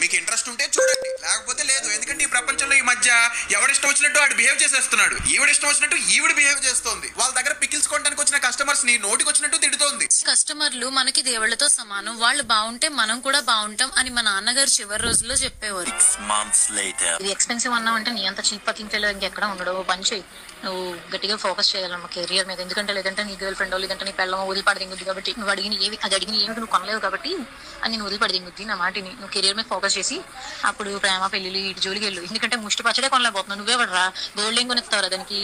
మీకు ఇంట్రెస్ట్ ఉంటే చూడండి, లేకపోతే లేదు. ఎందుకంటే ఈ ప్రపంచంలో ఈ మధ్య ఎవడిష్టం వచ్చినట్టు వాడు బిహేవ్ చేసేస్తున్నాడు, ఈవిడిష్టం వచ్చినట్టు ఈవిడ బిహేవ్ చేస్తోంది. వాళ్ళ దగ్గర పికిల్స్ కొనడానికి వచ్చిన కస్టమర్స్ ని నోటికి వచ్చినట్టు తిడుతోంది. కస్టమర్లు మనకి దేవుళ్లతో సమానం, వాళ్ళు బాగుంటే మనం కూడా బాగుంటాం అని మా నాన్నగారు చివరి రోజుల్లో చెప్పేవారు. ఇది ఎక్స్పెన్సివ్ అన్నావు అంటే నీ అంత చీప్ పకింగ్ ఫెలో ఇంకెక్కడ ఉండడు. పని చేయి, నువ్వు గట్టిగా ఫోకస్ చేయాలమ్మా కెరియర్ మీద. ఎందుకంటే లేదంటే నీ గర్ల్ ఫ్రెండ్ లేదంటే నీ పెళ్ళం వదిలిపడదింగుద్ది. కాబట్టి నువ్వు అడిగిన ఏవి నువ్వు కొనలేవు కాబట్టి అని నేను వదిలిపడదింగుద్ది. నా మాటిని నువ్వు కెరియర్ మీద ఫోకస్ చేసి అప్పుడు ప్రేమ పెళ్లి ఇటు జోలికి వెళ్ళు. ఎందుకంటే ముష్టి పచ్చడే కొనలేకపోతున్నావు. నువ్వే పడరా గోల్డ్ ఏం కొనిస్తారా దానికి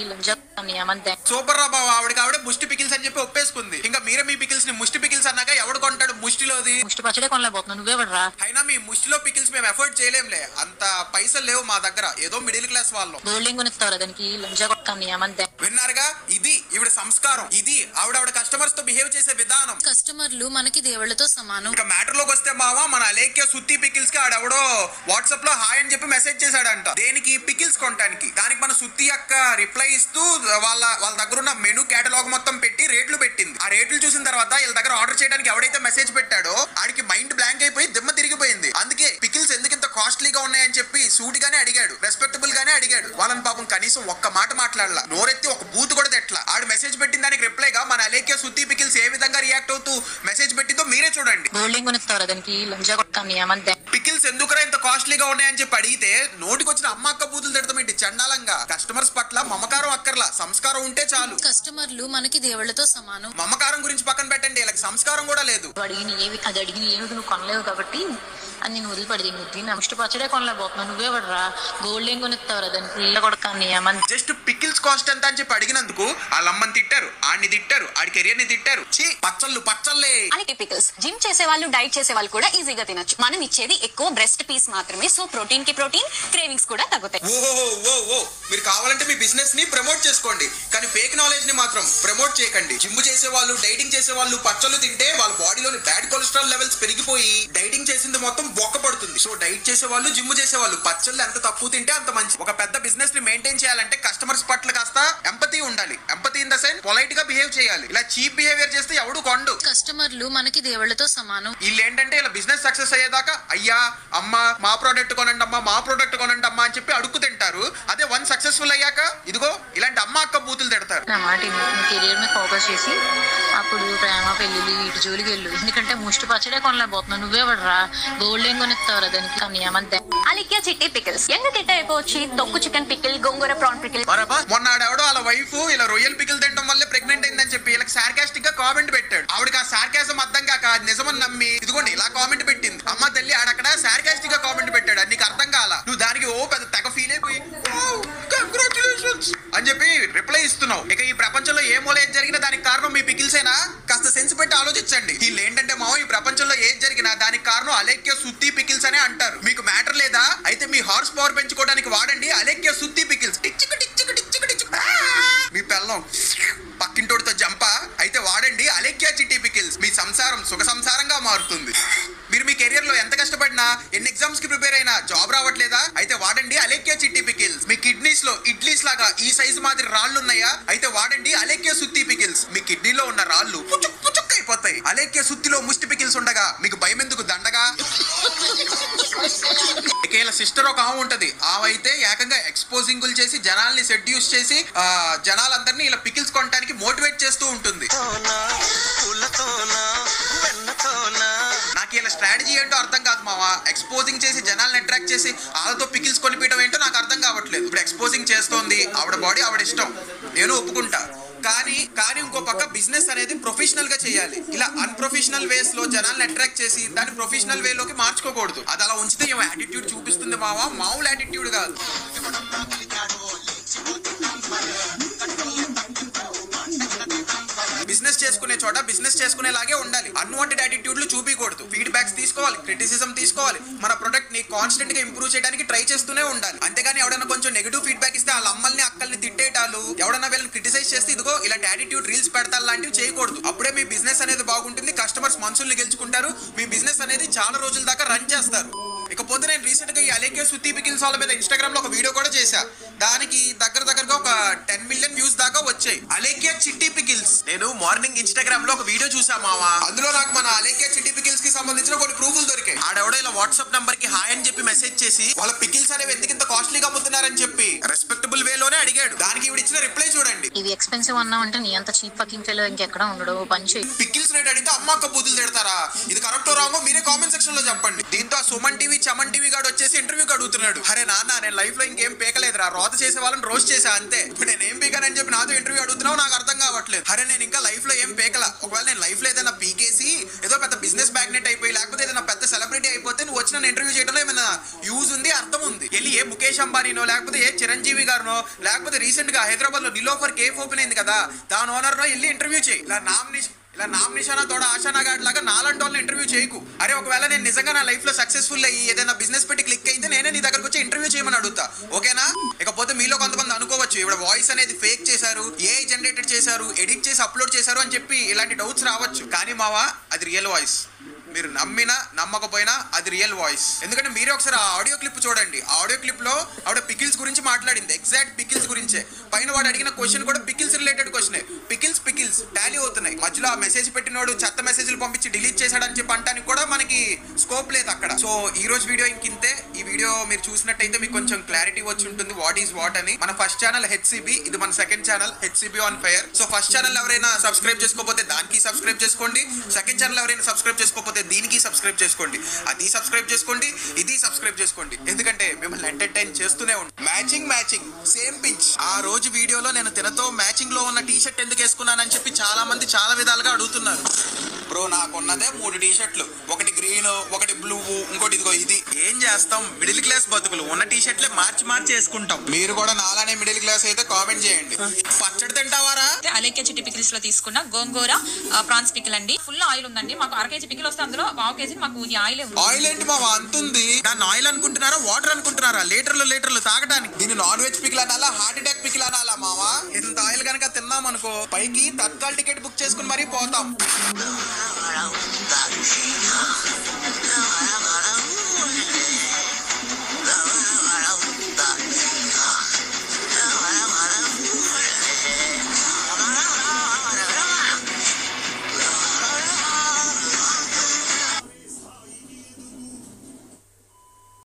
సూపర్ రా బాబు. ఆవిడ ముష్టి పికిల్స్ అని చెప్పి ఒప్పేసుకుంది. ఇంకా మీరే మీ పికిల్స్ ని ముష్టి పికిల్స్ అన్నాక ఎవడు కొంటాడు ముష్టిలోది? ముష్టి పచ్చడే కొనలేకపోతున్నావు. నువ్వే పడరా. అయినా మీ ముష్టిలో పికిల్స్ మేము ఎఫర్ట్ చేయలేంలే, అంత పైసలు లేవు మా దగ్గర. ఏదో మిడిల్ క్లాస్ వాళ్ళు. గోల్డ్ ఏం కొనిస్తారా దానికి విన్నారుగా, ఇది ఈవిడ సంస్కారం, ఇది ఆవిడ కస్టమర్స్ తో బిహేవ్ చేసే విధానం. కస్టమర్లు మనకి దేవుళ్లతో సమానం. ఇంకా మ్యాటర్ లోకి వస్తే మావా, మన అలేఖ్య సుత్తి పికిల్స్ కి ఆడెవడో వాట్సాప్ లో హాయ్ అని చెప్పి మెసేజ్ చేశాడంట. దేనికి? పికిల్స్ కొనడానికి. దానికి మన సుత్తి అక్క రిప్లై ఇస్తూ వాళ్ళ దగ్గర ఉన్న మెనూ కేటలాగ్ మొత్తం పెట్టి రేట్లు పెట్టింది. ఆ రేట్లు చూసిన తర్వాత వీళ్ళ దగ్గర ఆర్డర్ చేయడానికి ఎవడైతే మెసేజ్ పెట్టాడో ఆడికి మైండ్ బ్లాంక్ అయిపోయి దిమ్మ తిరిగిపోయింది. అందుకే పికిల్స్ ఎందుకు ఇంత కాస్ట్లీగా ఉన్నాయని చెప్పి సూటిగానే అడిగాడు, రెస్పెక్టబుల్ గానే అడిగాడు. వాళ్ళని పాపం కనీసం ఒక్క మాట మాట్లాడలా, నోరెత్తి ఒక బూత్ కూడా తెట్లా. ఆడు మెసేజ్ పెట్టిన దానికి రిప్లైగా మన అలేఖ్య సుత్తి పికిల్స్ ఏ విధంగా రియాక్ట్ అవుతూ మెసేజ్ పెట్టిందో మీరే చూడండి. పికిల్స్ ఎందుకురా ఇంత కాస్ట్లీగా ఉన్నాయని చెప్పి అడిగితే నోటికొచ్చిన అమ్మ అక్క బూతులు తిడతాం ఏంటి చండాలంగా. కస్టమర్స్ పట్ల మమకారం అక్కర్లా, సంస్కారం ఉంటే చాలు. కస్టమర్లు మనకి దేవుళ్లతో సమానం. మమకారం గురించి పక్కన పెట్టండి, వీళ్ళకి సంస్కారం కూడా లేదు. అడిగిన ఏమి నువ్వు కొనలేవు కాబట్టి అని నేను వదిలిపడింది. నా ముష్టి పచ్చడే కొనలేకపోతున్నావు. నువ్వే పడరా గోల్డ్ ఏం కొనిస్తావరా దానికి. జస్ట్ పికిల్స్ కాస్ట్ ఎంత అని చెప్పి అడిగినందుకు వాళ్ళ అమ్మని తిట్టారు, ఆడిని తిట్టారు, ఆడి కెరియర్ ని తిట్టారు. పచ్చళ్ళే. పికిల్స్ జిమ్ చేసే వాళ్ళు, డైట్ చేసే వాళ్ళు కూడా ఈజీగా తినొచ్చు. మనం ఇచ్చేది ఎక్కువ బ్రెస్ట్ పీస్ మాత్రమే, సో ప్రోటీన్ కి ప్రోటీన్, క్రేవింగ్స్ కూడా తగ్గుతాయి. ఓ మీరు కావాలంటే మీ బిజినెస్ ని ప్రమోట్ చేసుకోండి, కానీ ఫేక్ నాలెడ్జ్ ని మాత్రం ప్రమోట్ చేయకండి. జిమ్ చేసే వాళ్ళు, డైటింగ్ చేసే వాళ్ళు పచ్చళ్ళు తింటే వాళ్ళ బాడీలోని బ్యాడ్ కొలెస్ట్రాల్ లెవెల్స్ పెరిగిపోయి డైటింగ్ చేసింది మొత్తం బొక్క పడుతుంది. సో డైట్ చేసే వాళ్ళు, జిమ్ చేసే వాళ్ళు పచ్చళ్ళు ఎంత తక్కువ తింటే అంత మంచి. ఒక పెద్ద బిజినెస్ ని మెయింటైన్ చేయాలంటే కస్టమర్స్ పట్ల కాస్త ఎంపతి ఉండాలి. Empathy in the sense polite గా బిహేవ్ చేయాలి. ఇలా చీప్ బిహేవియర్ చేస్తే ఎవడు కొండు. కస్టమర్లు మనకి దేవుళ్లతో సమానం. వీళ్ళు ఏంటంటే ఇలా బిజినెస్ సక్సెస్ అయ్యేదాకా అయ్యా అమ్మ మా ప్రోడక్ట్ కొనండి అమ్మా, మా ప్రోడక్ట్ కొనండి అమ్మా అని చెప్పి అడుక్కు తింటారు. అదే వన్ సక్సెస్ఫుల్ అయ్యాక ఇదిగో ఇలాంటి అమ్మ అక్క బూతులు తిడతారు. కెరియర్ మీద ఫోకస్ చేసి అప్పుడు ప్రేమ పెళ్లి ఇటు జోలికి వెళ్ళు. ఎందుకంటే ముష్టి పచ్చడే కొనలేకపోతున్నావు. నువ్వే పడరా గోల్డ్ ఏం కొనిస్తావరా దానికి. అలిక్య చిట్టి పికిల్స్ ఎంత తిట్ట అయిపోవచ్చు. తొక్కు చికెన్ పికిల్, గోంగూర ప్రాన్ పికిల్. మొన్నాడెవడో వాళ్ళ వైఫ్ ఇలా రొయ్యల్ పికిల్ తినడం వల్లే ప్రెగ్నెంట్ అయిందని చెప్పి ఇలా సార్కాస్టిక్ గా కామెంట్ పెట్టాడు. ఆవిడకి ఆ సార్కాజం అర్థం కాక నిజమని నమ్మి ఇదిగోండి ఇలా కామెంట్ పెట్టింది. అమ్మ తల్లి ఆడక్కడ సార్కాస్టిక్ గా కామెంట్ పెట్టాడు, అది నీకు అర్థం కాల. నువ్వు దానికి పెద్ద తెగ ఫీల్ అయిపోయి కంగ్రాచులేషన్స్ అని చెప్పి రిప్లై ఇస్తున్నావు. ఇక ఈ ప్రపంచంలో ఏ మూల ఏది జరిగినా దానికి కారణం మీ పికిల్స్ అయినా? కాస్త సెన్స్ పెట్టి ఆలోచించండి. వీళ్ళు ఏంటంటే ఈ ప్రపంచంలో ఏది జరిగినా దానికి కారణం అలేఖ్య సుత్తి పికిల్స్ అనే అంటారు. మీకు మ్యాటర్ లేదా? అయితే మీ హార్స్ పవర్ పెంచుకోవడానికి వాడండి అలేఖ్య సుత్తి పికిల్స్. మీ పెళ్ళం పక్కింటోడితో జంపా అయితే వాడండి అలేఖ్య చిట్టి పికిల్స్. మీ సంసారం సుఖ సంసారంగా మారుతుంది. మీరు మీ కెరియర్ లో ఎంత కష్టపడినా, ఎన్ని ఎగ్జామ్స్ కి ప్రిపేర్ అయినా జాబ్ రావట్లేదా? అయితే వాడండి అలేఖ్య చిట్టి పికిల్స్. మీ కిడ్నీస్ లో ఇడ్లీస్ లాగా ఈ సైజు మాదిరి రాళ్ళు ఉన్నాయా? అయితే వాడండి అలేఖ్య సుత్తి పికిల్స్. మీ కిడ్నీలో ఉన్న రాళ్ళు పుచుక్ పుచుక్ అయిపోతాయి. అలేఖ్య సుత్తిలో ముష్టి పికిల్స్ ఉండగా మీకు భయం ఎందుకు దండగా? ఇక సిస్టర్ ఒక ఆమె ఉంటది. ఆమైతే ఏకంగా ఎక్స్పోజింగులు చేసి జనాల్ని సెడ్యూస్ చేసి జనాలందరినీ ఇలా పికిల్స్ కొనడానికి మోటివేట్ చేస్తూ ఉంటుంది. నాకు ఇలా స్ట్రాటజీ ఏంటో అర్థం కాదు మావా. ఎక్స్పోజింగ్ చేసి జనాల్ని అట్రాక్ట్ చేసి వాళ్ళతో పికిల్స్ కొనిపించడం ఏంటో నాకు అర్థం కావట్లేదు. ఇప్పుడు ఎక్స్పోజింగ్ చేస్తోంది, ఆవిడ బాడీ ఆవిడ ఇష్టం, నేను ఒప్పుకుంటా. కానీ ఇంకో పక్క బిజినెస్ అనేది ప్రొఫెషనల్ గా చేయాలి. ఇలా అన్ప్రొఫెషనల్ వేస్ లో జనాల్ని అట్రాక్ట్ చేసి దాన్ని ప్రొఫెషనల్ వే లోకి మార్చుకోకూడదు. అది అలా ఉంచితే ఏమో యాటిట్యూడ్ చూపిస్తుంది మావా, మామూలు యాటిట్యూడ్ కాదు. బిజినెస్ చేసుకునే చోట బిజినెస్ చేసుకునేలాగే ఉండాలి. అన్వాంటెడ్ యాటిట్యూడ్లు చూపించకూడదు. ఫీడ్బ్యాక్స్ తీసుకోవాలి, క్రిటిసిజం తీసుకోవాలి. మన ప్రొడక్ట్ ని కాన్స్టెంట్ గా ఇంప్రూవ్ చేయడానికి ట్రై చేస్తూనే ఉండాలి. అంతేగాని ఎవడైనా కొంచెం నెగిటివ్ ఫీడ్బ్యాక్ ఇస్తే వాళ్ళ అమ్మల్ని అక్కల్ని తిట్టేటాలు, ఎవడన్నా వీళ్ళని క్రిటిసైజ్ చేస్తే ఇదిగో ఇలాంటి యాటిట్యూడ్ రీల్స్ పెడతారు లాంటివి చేయకూడదు. అప్పుడే మీ బిజినెస్ అనేది బాగుంటుంది, కస్టమర్స్ మనసుల్ని గెలుచుకుంటారు, మీ బిజినెస్ అనేది చాలా రోజుల దాకా రన్ చేస్తారు. ఇక ఇకపోతే నేను రీసెంట్ గా ఈ అలేఖ్య సుత్తి పికిల్స్ వాళ్ళ మీద ఇన్స్టాగ్రామ్ లో ఒక వీడియో కూడా చేశా. దానికి దగ్గరగా ఒక 10 మిలియన్ వ్యూస్ దాకా వచ్చాయి. అలేఖ్య చిట్టి పికిల్స్ నేను మార్నింగ్ ఇన్స్టాగ్రామ్ లో ఒక వీడియో చూసా మావా. అందులో నాకు మన అలేఖ్య చిట్టి పికిల్స్ కి సంబంధించిన కొన్ని ప్రూఫ్లు దొరికాయి. ఆడెవడో ఇలా వాట్సాప్ నంబర్ కి హాయ్ అని చెప్పి మెసేజ్ చేసి వాళ్ళ పికిల్స్ అనేవి ఎందుకు ఇంత కాస్ట్లీగా అమ్ముతున్నారని చెప్పి రెస్పెక్టబుల్ వేలోనే అడిగాడు. దానికి ఇవిడ ఇచ్చిన రిప్లై చూడండి. ఇవి ఎక్స్పెన్సివ్ అన్నావు అంటే నీ అంత చీప్ ఫకింగ్ ఫెలో ఇంకెక్కడ ఉండడు. పంచి పికిల్స్ రేట్ అడిగితే అమ్మక్క బూతులు తిడతారా? ఇది కరెక్టో రాంగో మీరే కామెంట్ సెక్షన్ లో చెప్పండి. దీంతో సుమన్ టీవీ చమన్ టీవీ గాడు వచ్చేసి ఇంటర్వ్యూకి అడుగుతున్నాడు, అరే నాన్న నేను లైఫ్ లో ఇంకేం పేకలేదురా, రోత చేసే వాళ్ళని రోస్ట్ చేసా అంతే, ఇప్పుడు నేను ఏం పీకానని చెప్పి నాతో ఇంటర్వ్యూ అడుగుతున్నావు, నాకు అర్థం కావట్లేదు. అరే నేను ఇంకా లైఫ్ లో ఏం పేకలా. ఒకవేళ నేను లైఫ్ లో ఏదైనా పీకేసి ఏదో పెద్ద బిజినెస్ బ్యాగ్నెట్ అయిపోయి లేకపోతే ఏదైనా పెద్ద సెలబ్రిటీ అయిపోతే నువ్వు వచ్చిన ఇంటర్వ్యూ చేయడంలో ఏమైనా యూజ్ ఉంది, అర్థం ఉంది? వెళ్ళి ఏ ముఖేష్ అంబానీనో లేకపోతే ఏ చిరంజీవి గారినో లేకపోతే రీసెంట్ గా హైదరాబాద్ లో నిలోఫర్ కేఫ్ ఓపెన్ అయింది కదా, దాని ఓనర్ నో వెళ్ళి ఇంటర్వ్యూ చేయి. ఇలా నామ్ నిషానా తోడ ఆశానా గాడ్ లాగా నాలంటి వాళ్ళని ఇంటర్వ్యూ చేయకు. అరే ఒకవేళ నేను నిజంగా నా లైఫ్ లో సక్సెస్ఫుల్ అయ్యి ఏదైనా బిజినెస్ పెట్టి క్లిక్ అయితే నేనే నీ దగ్గరకు వచ్చి ఇంటర్వ్యూ చేయమని అడుగుతా, ఓకేనా? ఇకపోతే మీలో కొంతమంది అనుకోవచ్చు ఇవిడ వాయిస్ అనేది ఫేక్ చేశారు, ఏఐ జనరేటెడ్ చేశారు, ఎడిట్ చేసి అప్లోడ్ చేశారు అని చెప్పి ఇలాంటి డౌట్స్ రావచ్చు. కానీ మావా అది రియల్ వాయిస్. మీరు నమ్మినా నమ్మకపోయినా అది రియల్ వాయిస్. ఎందుకంటే మీరే ఒకసారి ఆ ఆడియో క్లిప్ చూడండి. ఆ ఆడియో క్లిప్ లో ఆవిడ పికిల్స్ గురించి మాట్లాడింది, ఎగ్జాక్ట్ పికిల్స్ గురించే. పైన వాడు అడిగిన క్వశ్చన్ కూడా pickles related question. Pickles Tally అవుతున్నాయి. మధ్యలో ఆ మెసేజ్ పెట్టినోడు చెత్త మెసేజ్లు పంపించి డిలీట్ చేశాడని చెప్పి అంటానికి కూడా మనకి స్కోప్ లేదు అక్కడ. సో ఈ రోజు వీడియో ఇంకింతే. ఈ వీడియో మీరు చూసినట్టయితే మీకు కొంచెం క్లారిటీ వచ్చి ఉంటుంది వాట్ ఈస్ వాట్ అని. మన ఫస్ట్ ఛానల్ హెచ్సిబి, ఇది మన second channel HCB on fire. So first channel ఎవరైనా సబ్స్క్రైబ్ చేసుకోకపోతే దానికి సబ్స్క్రైబ్ చేసుకోండి. సెకండ్ ఛానల్ ఎవరైనా సబ్స్క్రైబ్ చేసుకోకపోతే దీనికి సబ్స్క్రైబ్ చేసుకోండి. అది సబ్స్క్రైబ్ చేసుకోండి, ఇది సబ్స్క్రైబ్ చేసుకోండి. ఎందుకంటే మిమ్మల్ని ఎంటర్టైన్ చేస్తూనే ఉంటాం. Matching same pinch. ఆ రోజు వీడియోలో నేను తినతో మ్యాచింగ్ లో ఉన్న టీ షర్ట్ ఎందుకు వేసుకున్నానని చెప్పి చాలా మంది చాలా విధాలుగా అడుగుతున్నారు. బ్రో నాకున్నదే 3 టీ షర్ట్లు, ఒకటి గ్రీన్, ఒకటి బ్లూ, ఇంకోటి ఇదిగో ఇది. ఏం చేస్తాం, మిడిల్ క్లాస్ బతుకులు. ఉన్న టీ షర్ట్లే మార్చి వేసుకుంటాం. మీరు కూడా నాలానే మిడిల్ క్లాస్ అయితే కామెంట్ చేయండి. పచ్చడి తింటావారా? అలేఖ్య చిట్టి పికిల్స్ లో తీసుకున్న గోంగూర ప్రాన్స్ పికిల్ అండి. ఫుల్ ఆయిల్ ఉందండి. మాకు 1/2 కేజీ పికిల్ వస్తే అందులో 1/2 కేజీ మాకు ఆయిల్ ఉంది. ఆయిల్ ఏంటి మావా అంతుంది? దాన్ని ఆయిల్ అనుకుంటున్నారా, వాటర్ అనుకుంటున్నారా? లీటర్లు తాగడానికి. దీన్ని నాన్ వెజ్ పికిల్ అనాలా, హార్ట్ అటాక్ పికిల్ అనాలా మావా? ఇంత ఆయిల్ కనుక తిన్నాం అనుకో పైకి తత్కాల్ టికెట్ బుక్ చేసుకుని మరీ పోతాం.